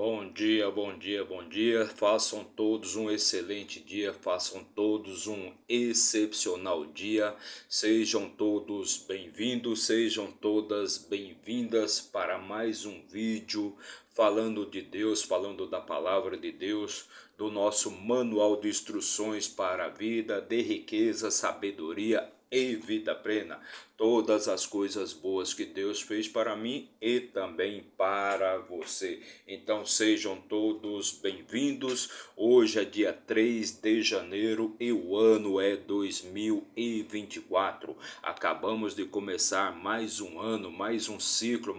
Bom dia, bom dia, bom dia. Façam todos um excelente dia, façam todos um excepcional dia. Sejam todos bem-vindos, sejam todas bem-vindas para mais um vídeo falando de Deus, falando da palavra de Deus, do nosso manual de instruções para a vida, de riqueza, sabedoria e vida plena. Todas as coisas boas que Deus fez para mim e também para você. Então sejam todos bem-vindos. Hoje é dia 3 de janeiro e o ano é 2024. Acabamos de começar mais um ano, mais um ciclo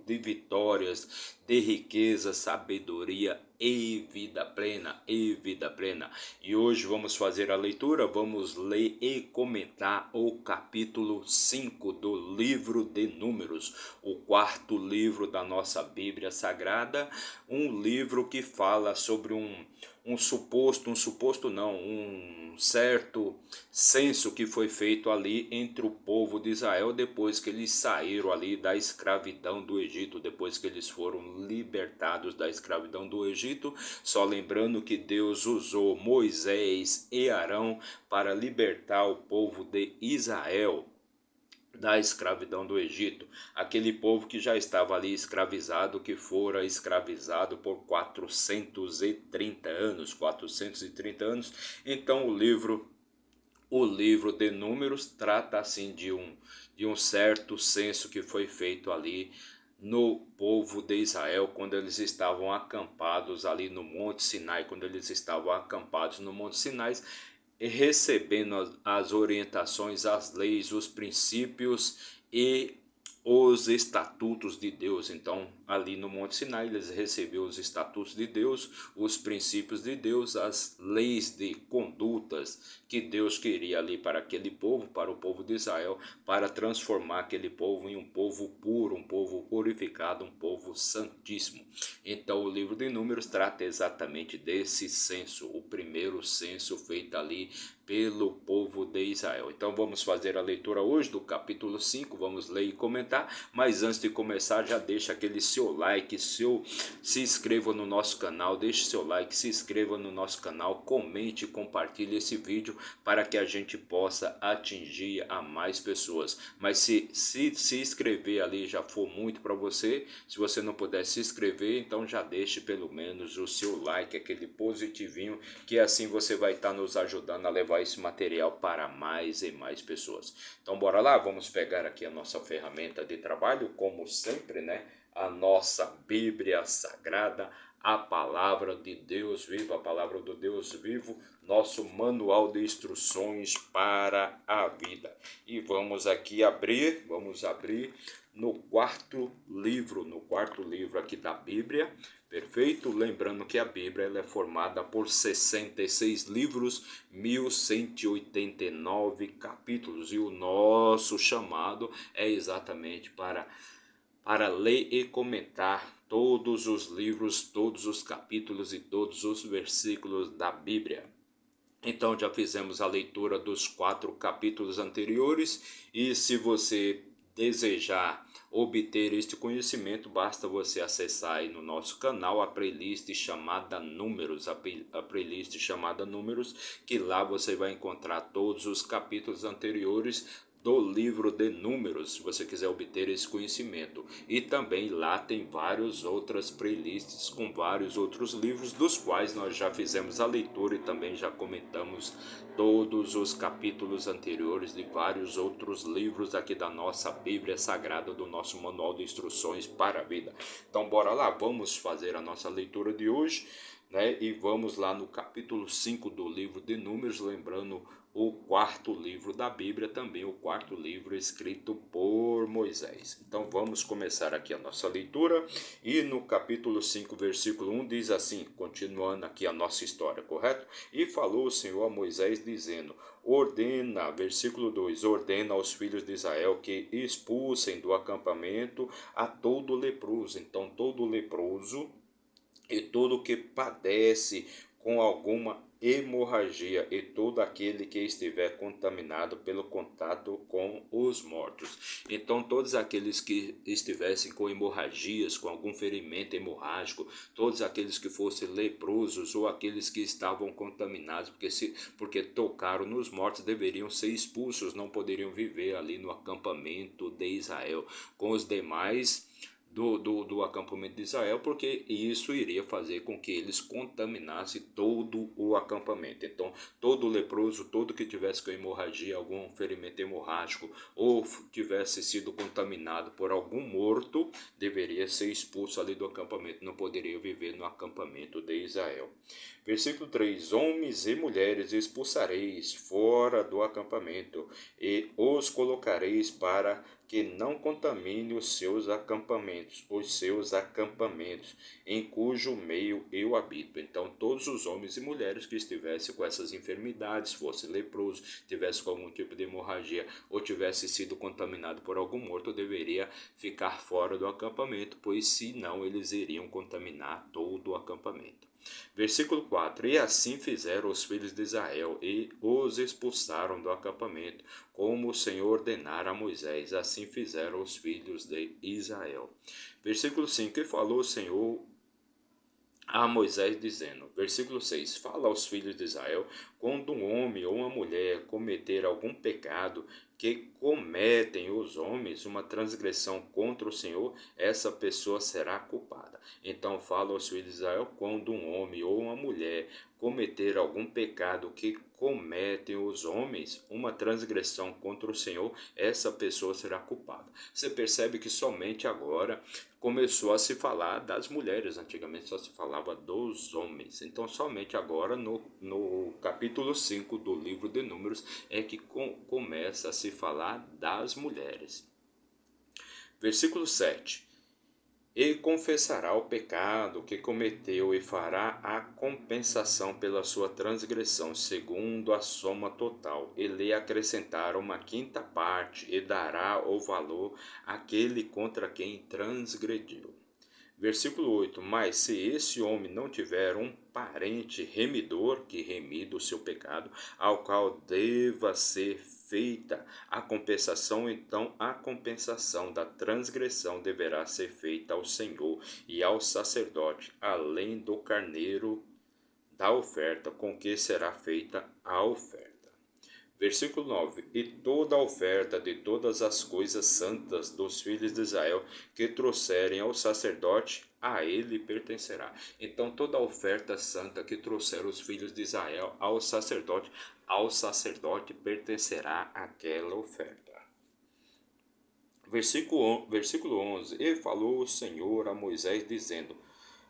de vitórias, de riqueza, sabedoria e vida plena, e vida plena. E hoje vamos fazer a leitura, vamos ler e comentar o capítulo 5 do livro de Números, o quarto livro da nossa Bíblia Sagrada, um livro que fala sobre um certo censo que foi feito ali entre o povo de Israel depois que eles saíram ali da escravidão do Egito, depois que eles foram libertados da escravidão do Egito. Só lembrando que Deus usou Moisés e Arão para libertar o povo de Israel da escravidão do Egito, aquele povo que já estava ali escravizado, que fora escravizado por 430 anos. Então o livro de Números trata assim de um certo censo que foi feito ali no povo de Israel quando eles estavam acampados ali no Monte Sinai, recebendo as orientações, as leis, os princípios e os estatutos de Deus. Então, ali no Monte Sinai, eles receberam os estatutos de Deus, os princípios de Deus, as leis de condutas que Deus queria ali para aquele povo, para o povo de Israel, para transformar aquele povo em um povo puro, um povo purificado, um povo santíssimo. Então, o livro de Números trata exatamente desse censo, o primeiro censo feito ali pelo povo de Israel. Então vamos fazer a leitura hoje do capítulo 5, vamos ler e comentar, mas antes de começar já deixa aquele seu like, se inscreva no nosso canal, deixe seu like, se inscreva no nosso canal, comente e compartilhe esse vídeo para que a gente possa atingir a mais pessoas. Mas se inscrever ali já for muito para você, se você não puder se inscrever, então já deixe pelo menos o seu like, aquele positivinho, que assim você vai estar nos ajudando a levar esse material para mais e mais pessoas. Então bora lá, vamos pegar aqui a nossa ferramenta de trabalho, como sempre, né? A nossa Bíblia Sagrada, a Palavra de Deus vivo, a Palavra do Deus vivo, nosso manual de instruções para a vida. E vamos abrir no quarto livro aqui da Bíblia. Perfeito? Lembrando que a Bíblia ela é formada por 66 livros, 1189 capítulos. E o nosso chamado é exatamente para ler e comentar todos os livros, todos os capítulos e todos os versículos da Bíblia. Então já fizemos a leitura dos 4 capítulos anteriores e se você desejar obter este conhecimento, basta você acessar aí no nosso canal a playlist chamada Números, que lá você vai encontrar todos os capítulos anteriores do livro de Números, se você quiser obter esse conhecimento. E também lá tem várias outras playlists com vários outros livros, dos quais nós já fizemos a leitura e também já comentamos todos os capítulos anteriores de vários outros livros aqui da nossa Bíblia Sagrada, do nosso manual de instruções para a vida. Então bora lá, vamos fazer a nossa leitura de hoje, né? E vamos lá no capítulo 5 do livro de Números, lembrando o quarto livro da Bíblia, também o quarto livro escrito por Moisés. Então vamos começar aqui a nossa leitura, e no capítulo 5, versículo 1 diz assim, continuando aqui a nossa história, correto? E falou o Senhor a Moisés dizendo, ordena, versículo 2, ordena aos filhos de Israel que expulsem do acampamento a todo leproso. Então todo leproso e todo que padece com alguma hemorragia e todo aquele que estiver contaminado pelo contato com os mortos. Então, todos aqueles que estivessem com hemorragias, com algum ferimento hemorrágico, todos aqueles que fossem leprosos ou aqueles que estavam contaminados, porque tocaram nos mortos, deveriam ser expulsos, não poderiam viver ali no acampamento de Israel com os demais do acampamento de Israel, porque isso iria fazer com que eles contaminassem todo o acampamento. Então, todo leproso, todo que tivesse com hemorragia, algum ferimento hemorrágico, ou tivesse sido contaminado por algum morto, deveria ser expulso ali do acampamento, não poderia viver no acampamento de Israel. Versículo 3: Homens e mulheres expulsareis fora do acampamento, e os colocareis para que não contamine os seus acampamentos, em cujo meio eu habito. Então, todos os homens e mulheres que estivessem com essas enfermidades, fossem leprosos, tivessem com algum tipo de hemorragia ou tivessem sido contaminados por algum morto, deveria ficar fora do acampamento, pois senão eles iriam contaminar todo o acampamento. Versículo 4: E assim fizeram os filhos de Israel, e os expulsaram do acampamento, como o Senhor ordenara a Moisés, assim fizeram os filhos de Israel. Versículo 5: E falou o Senhor a Moisés dizendo, versículo 6, fala aos filhos de Israel, quando um homem ou uma mulher cometer algum pecado que cometem os homens, uma transgressão contra o Senhor, essa pessoa será culpada. Então fala aos filhos de Israel, quando um homem ou uma mulher cometer algum pecado que cometem os homens, uma transgressão contra o Senhor, essa pessoa será culpada. Você percebe que somente agora começou a se falar das mulheres, antigamente só se falava dos homens. Então, somente agora, no capítulo 5 do livro de Números, é que começa a se falar das mulheres. Versículo 7. E confessará o pecado que cometeu e fará a compensação pela sua transgressão, segundo a soma total, e lhe acrescentará uma quinta parte, e dará o valor àquele contra quem transgrediu. Versículo 8: Mas se esse homem não tiver um parente remidor, que remida o seu pecado, ao qual deva ser feita a compensação, então a compensação da transgressão deverá ser feita ao Senhor e ao sacerdote, além do carneiro da oferta com que será feita a oferta. Versículo 9: E toda a oferta de todas as coisas santas dos filhos de Israel que trouxerem ao sacerdote, a ele pertencerá. Então, toda a oferta santa que trouxeram os filhos de Israel ao sacerdote pertencerá aquela oferta. Versículo 11: E falou o Senhor a Moisés, dizendo,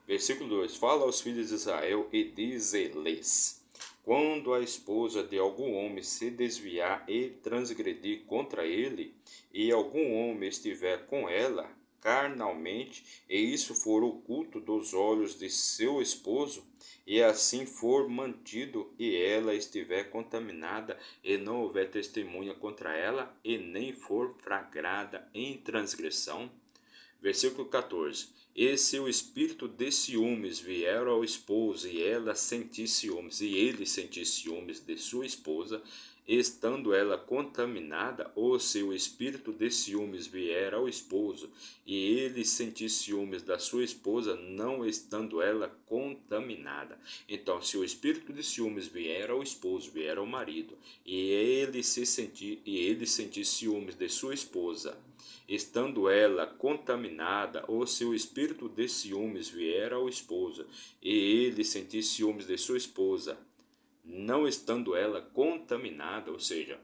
versículo 2: Fala aos filhos de Israel e dize-lhes, quando a esposa de algum homem se desviar e transgredir contra ele, e algum homem estiver com ela carnalmente, e isso for oculto dos olhos de seu esposo, e assim for mantido, e ela estiver contaminada, e não houver testemunha contra ela, e nem for flagrada em transgressão. Versículo 14. E se o espírito de ciúmes vier ao esposo, e ela sentir ciúmes, e ele sentir ciúmes de sua esposa, estando ela contaminada, ou se o espírito de ciúmes vier ao esposo, e ele sentir ciúmes da sua esposa, não estando ela contaminada. Então, se o espírito de ciúmes vier ao esposo, vier ao marido, e ele sentir ciúmes de sua esposa, estando ela contaminada, ou se o espírito de ciúmes vier ao esposo, e ele sentir ciúmes de sua esposa, não estando ela contaminada, ou seja,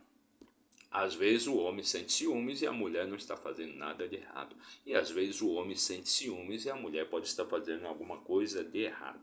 às vezes o homem sente ciúmes e a mulher não está fazendo nada de errado. E às vezes o homem sente ciúmes e a mulher pode estar fazendo alguma coisa de errado.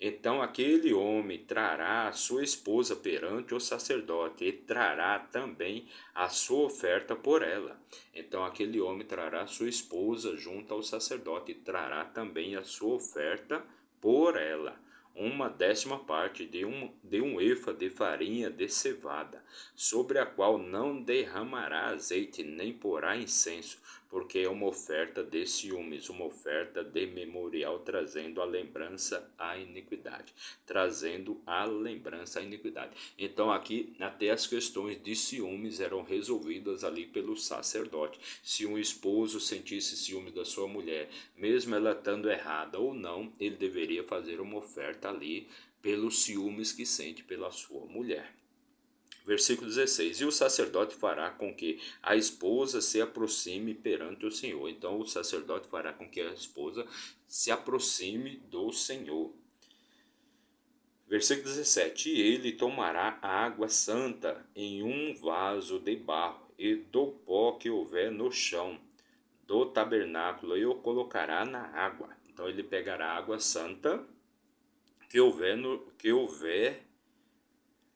Então aquele homem trará a sua esposa perante o sacerdote e trará também a sua oferta por ela. Então aquele homem trará a sua esposa junto ao sacerdote e trará também a sua oferta por ela. Uma 10ª parte de um efa de farinha de cevada, sobre a qual não derramará azeite, nem porá incenso, porque é uma oferta de ciúmes, uma oferta de memorial, trazendo a lembrança à iniquidade, trazendo a lembrança à iniquidade. Então aqui até as questões de ciúmes eram resolvidas ali pelo sacerdote. Se um esposo sentisse ciúme da sua mulher, mesmo ela estando errada ou não, ele deveria fazer uma oferta ali pelos ciúmes que sente pela sua mulher. Versículo 16: E o sacerdote fará com que a esposa se aproxime perante o Senhor. Então o sacerdote fará com que a esposa se aproxime do Senhor. Versículo 17: E ele tomará a água santa em um vaso de barro, e do pó que houver no chão do tabernáculo, e o colocará na água. Então ele pegará a água santa que houver,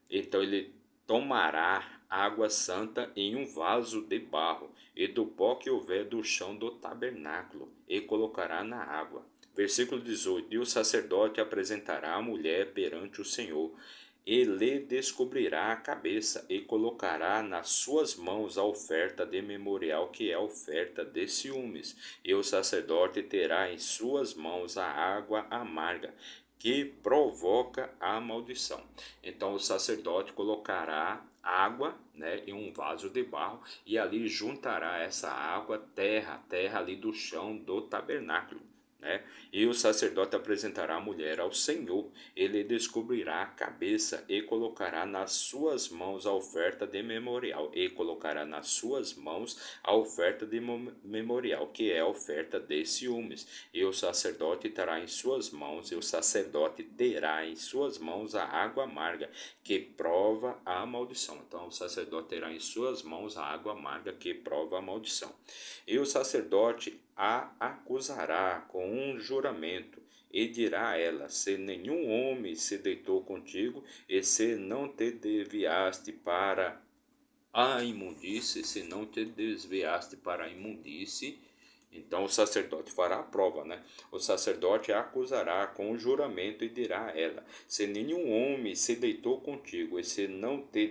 então ele tomará água santa em um vaso de barro, e do pó que houver do chão do tabernáculo, e colocará na água. Versículo 18: E o sacerdote apresentará a mulher perante o Senhor, e lhe descobrirá a cabeça, e colocará nas suas mãos a oferta de memorial, que é a oferta de ciúmes. E o sacerdote terá em suas mãos a água amarga, que provoca a maldição. Então o sacerdote colocará água, né, em um vaso de barro, e ali juntará essa água terra ali do chão do tabernáculo. Né? E o sacerdote apresentará a mulher ao Senhor, ele descobrirá a cabeça e colocará nas suas mãos a oferta de memorial, e colocará nas suas mãos a oferta de memorial, que é a oferta de ciúmes. E o sacerdote terá em suas mãos, a água amarga, que prova a maldição. Então o sacerdote terá em suas mãos a água amarga, que prova a maldição. E o sacerdote a acusará com um juramento, e dirá a ela: se nenhum homem se deitou contigo, e se não te desviaste para a imundície, então o sacerdote fará a prova, né? O sacerdote a acusará com um juramento, e dirá a ela: se nenhum homem se deitou contigo, e se não te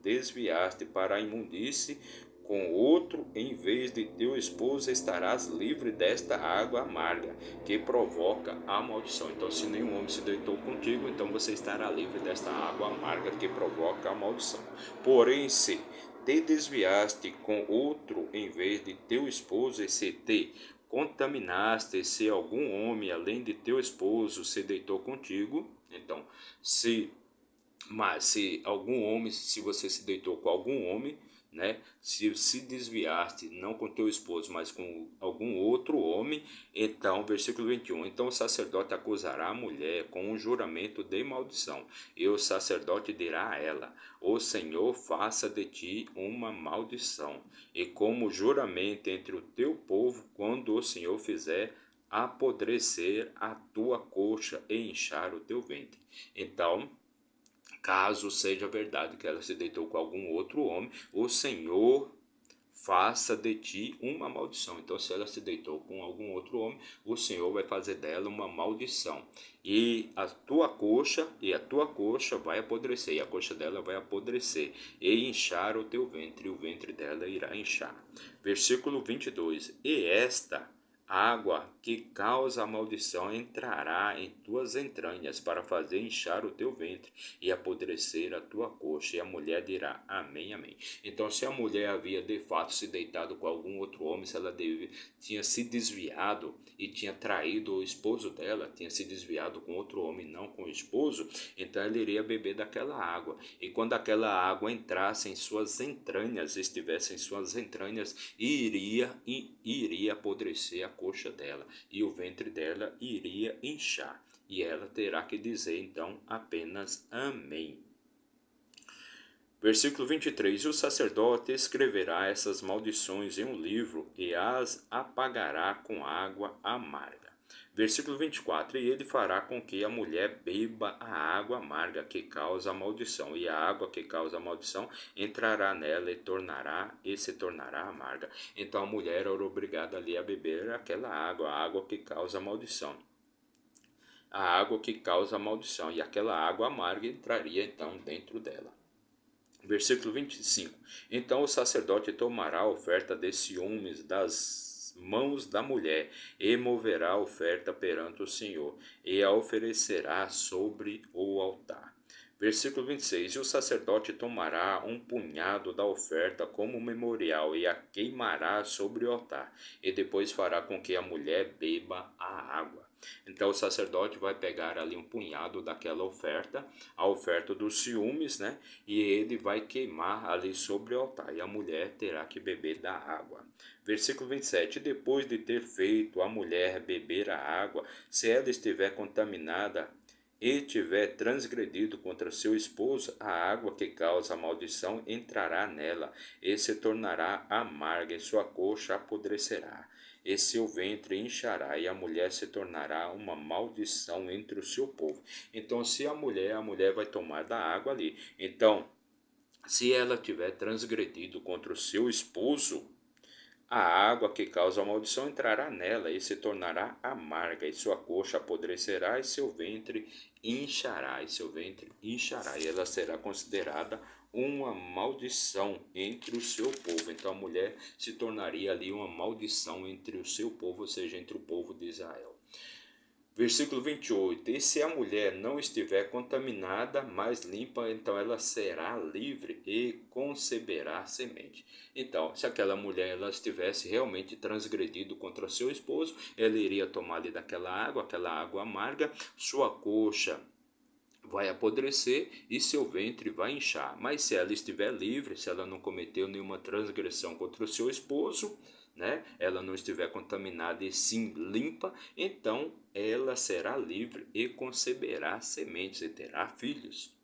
desviaste para a imundície, com outro em vez de teu esposo, estarás livre desta água amarga, que provoca a maldição. Então, se nenhum homem se deitou contigo, então você estará livre desta água amarga, que provoca a maldição. Porém, se te desviaste com outro em vez de teu esposo, e se te contaminaste, se algum homem além de teu esposo se deitou contigo, então, se algum homem, se você se deitou com algum homem, né? Se desviaste, não com teu esposo, mas com algum outro homem, então, versículo 21, então o sacerdote acusará a mulher com um juramento de maldição, e o sacerdote dirá a ela: o Senhor faça de ti uma maldição, e como juramento entre o teu povo, quando o Senhor fizer apodrecer a tua coxa e inchar o teu ventre. Então, caso seja verdade que ela se deitou com algum outro homem, o Senhor faça de ti uma maldição. Então, se ela se deitou com algum outro homem, o Senhor vai fazer dela uma maldição. E a tua coxa vai apodrecer, e a coxa dela vai apodrecer, e inchar o teu ventre, e o ventre dela irá inchar. Versículo 22. E esta água que causa a maldição entrará em tuas entranhas, para fazer inchar o teu ventre e apodrecer a tua coxa. E a mulher dirá: amém, amém. Então, se a mulher havia de fato se deitado com algum outro homem, se ela tinha se desviado e tinha traído o esposo dela, tinha se desviado com outro homem, não com o esposo, então ela iria beber daquela água. E quando aquela água entrasse em suas entranhas, estivesse em suas entranhas, iria apodrecer a coxa dela, e o ventre dela iria inchar, e ela terá que dizer então apenas amém. Versículo 23. E o sacerdote escreverá essas maldições em um livro, e as apagará com água amarga. Versículo 24. E ele fará com que a mulher beba a água amarga, que causa a maldição, e a água que causa a maldição entrará nela, e se tornará amarga. Então a mulher era obrigada ali a beber aquela água, a água que causa a maldição. A água que causa a maldição, e aquela água amarga entraria então dentro dela. Versículo 25. Então o sacerdote tomará a oferta de ciúmes das mãos da mulher e moverá a oferta perante o Senhor e a oferecerá sobre o altar. Versículo 26. E o sacerdote tomará um punhado da oferta como memorial e a queimará sobre o altar, e depois fará com que a mulher beba a água. Então o sacerdote vai pegar ali um punhado daquela oferta, a oferta dos ciúmes, né? E ele vai queimar ali sobre o altar, e a mulher terá que beber da água. Versículo 27. Depois de ter feito a mulher beber a água, se ela estiver contaminada e tiver transgredido contra seu esposo, a água que causa a maldição entrará nela e se tornará amarga, e sua coxa apodrecerá, e seu ventre inchará, e a mulher se tornará uma maldição entre o seu povo. Então, se a mulher vai tomar da água ali. Então, se ela tiver transgredido contra o seu esposo, a água que causa a maldição entrará nela e se tornará amarga, e sua coxa apodrecerá, e seu ventre inchará, e ela será considerada uma maldição entre o seu povo. Então a mulher se tornaria ali uma maldição entre o seu povo, ou seja, entre o povo de Israel. Versículo 28. E se a mulher não estiver contaminada, mas limpa, então ela será livre e conceberá semente. Então, se aquela mulher ela estivesse realmente transgredido contra seu esposo, ela iria tomar ali daquela água, aquela água amarga, sua coxa vai apodrecer e seu ventre vai inchar. Mas se ela estiver livre, se ela não cometeu nenhuma transgressão contra o seu esposo, né? Ela não estiver contaminada e sim limpa, então ela será livre e conceberá sementes e terá filhos.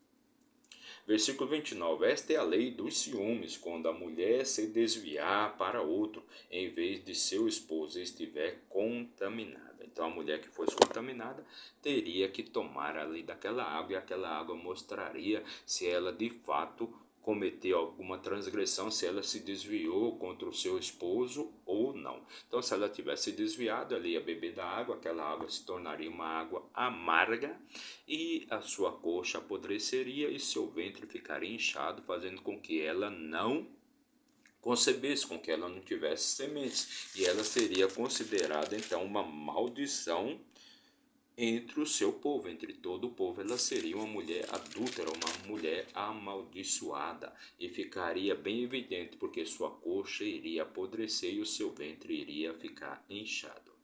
Versículo 29. Esta é a lei dos ciúmes, quando a mulher se desviar para outro, em vez de seu esposo estiver contaminada. Então a mulher que fosse contaminada teria que tomar ali daquela água, e aquela água mostraria se ela de fato cometeu alguma transgressão, se ela se desviou contra o seu esposo ou não. Então, se ela tivesse desviado, ela ia beber da água, aquela água se tornaria uma água amarga, e a sua coxa apodreceria e seu ventre ficaria inchado, fazendo com que ela não concebesse, com que ela não tivesse sementes, e ela seria considerada então uma maldição entre o seu povo, entre todo o povo. Ela seria uma mulher adúltera, uma mulher amaldiçoada, e ficaria bem evidente, porque sua coxa iria apodrecer e o seu ventre iria ficar inchado.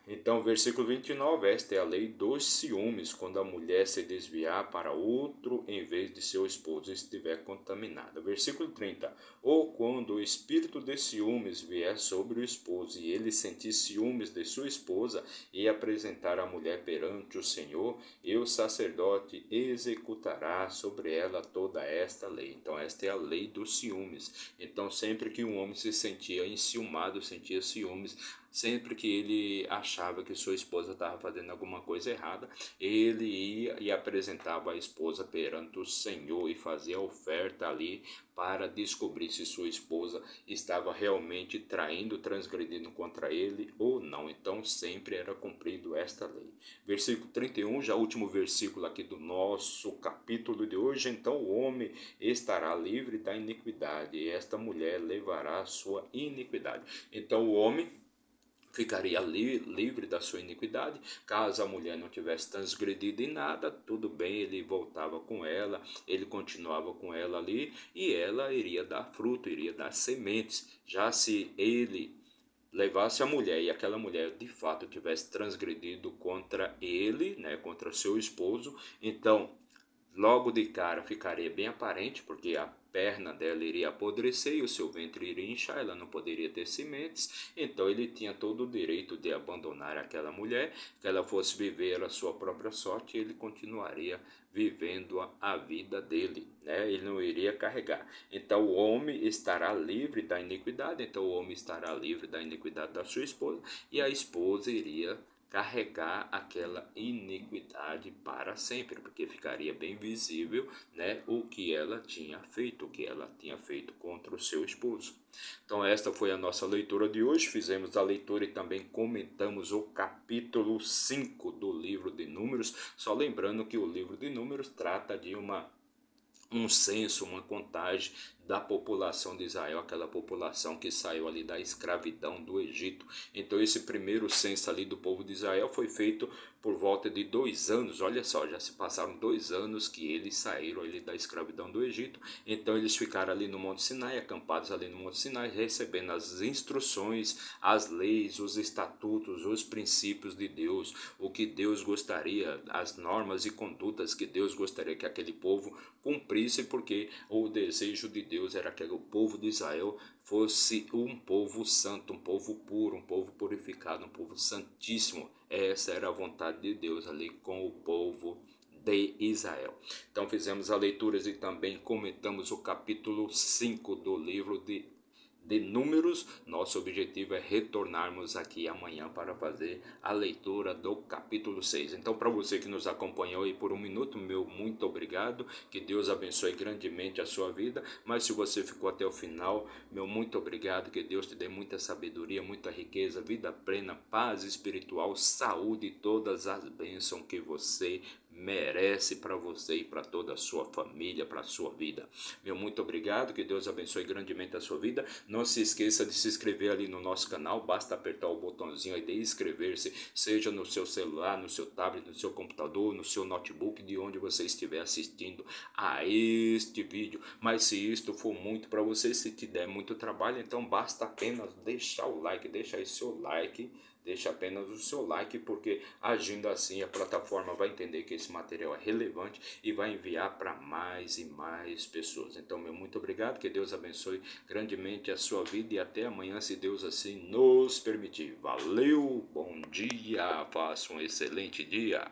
Então, versículo 29, esta é a lei dos ciúmes, quando a mulher se desviar para outro em vez de seu esposo estiver contaminada. Versículo 30, ou quando o espírito de ciúmes vier sobre o esposo e ele sentir ciúmes de sua esposa e apresentar a mulher perante o Senhor, e o sacerdote executará sobre ela toda esta lei. Então, esta é a lei dos ciúmes. Então, sempre que um homem se sentia enciumado, sentia ciúmes, sempre que ele achava que sua esposa estava fazendo alguma coisa errada, ele ia e apresentava a esposa perante o Senhor e fazia a oferta ali para descobrir se sua esposa estava realmente traindo, transgredindo contra ele ou não. Então sempre era cumprido esta lei. Versículo 31, já último versículo aqui do nosso capítulo de hoje. Então o homem estará livre da iniquidade e esta mulher levará a sua iniquidade. Então o homem ficaria livre da sua iniquidade. Caso a mulher não tivesse transgredido em nada, tudo bem, ele voltava com ela, ele continuava com ela ali, e ela iria dar fruto, iria dar sementes. Já se ele levasse a mulher e aquela mulher de fato tivesse transgredido contra ele, né, contra seu esposo, então logo de cara ficaria bem aparente, porque a perna dela iria apodrecer e o seu ventre iria inchar, ela não poderia ter sementes. Então ele tinha todo o direito de abandonar aquela mulher, que ela fosse viver a sua própria sorte, e ele continuaria vivendo a vida dele, né? Ele não iria carregar. Então o homem estará livre da iniquidade, então o homem estará livre da iniquidade da sua esposa, e a esposa iria carregar aquela iniquidade para sempre, porque ficaria bem visível, né, o que ela tinha feito, contra o seu esposo. Então esta foi a nossa leitura de hoje. Fizemos a leitura e também comentamos o capítulo 5 do livro de Números. Só lembrando que o livro de Números trata de uma um censo, uma contagem da população de Israel, aquela população que saiu ali da escravidão do Egito. Então esse primeiro censo ali do povo de Israel foi feito por volta de 2 anos. Olha só, já se passaram 2 anos que eles saíram ali da escravidão do Egito. Então eles ficaram ali no Monte Sinai, acampados ali no Monte Sinai, recebendo as instruções, as leis, os estatutos, os princípios de Deus, o que Deus gostaria, as normas e condutas que Deus gostaria que aquele povo cumprisse, porque o desejo de Deus era que o povo de Israel fosse um povo santo, um povo puro, um povo purificado, um povo santíssimo. Essa era a vontade de Deus ali com o povo de Israel. Então fizemos a leitura e também comentamos o capítulo 5 do livro de Números. Nosso objetivo é retornarmos aqui amanhã para fazer a leitura do capítulo 6. Então, para você que nos acompanhou aí por um minuto, meu muito obrigado, que Deus abençoe grandemente a sua vida. Mas se você ficou até o final, meu muito obrigado, que Deus te dê muita sabedoria, muita riqueza, vida plena, paz espiritual, saúde e todas as bênçãos que você merece para você e para toda a sua família, para a sua vida. Meu muito obrigado, que Deus abençoe grandemente a sua vida. Não se esqueça de se inscrever ali no nosso canal, basta apertar o botãozinho aí de inscrever-se, seja no seu celular, no seu tablet, no seu computador, no seu notebook, de onde você estiver assistindo a este vídeo. Mas se isto for muito para você, se te der muito trabalho, então basta apenas deixar o like, deixa aí seu like. Deixa apenas o seu like, porque agindo assim a plataforma vai entender que esse material é relevante e vai enviar para mais e mais pessoas. Então, meu muito obrigado, que Deus abençoe grandemente a sua vida e até amanhã, se Deus assim nos permitir. Valeu, bom dia, faça um excelente dia.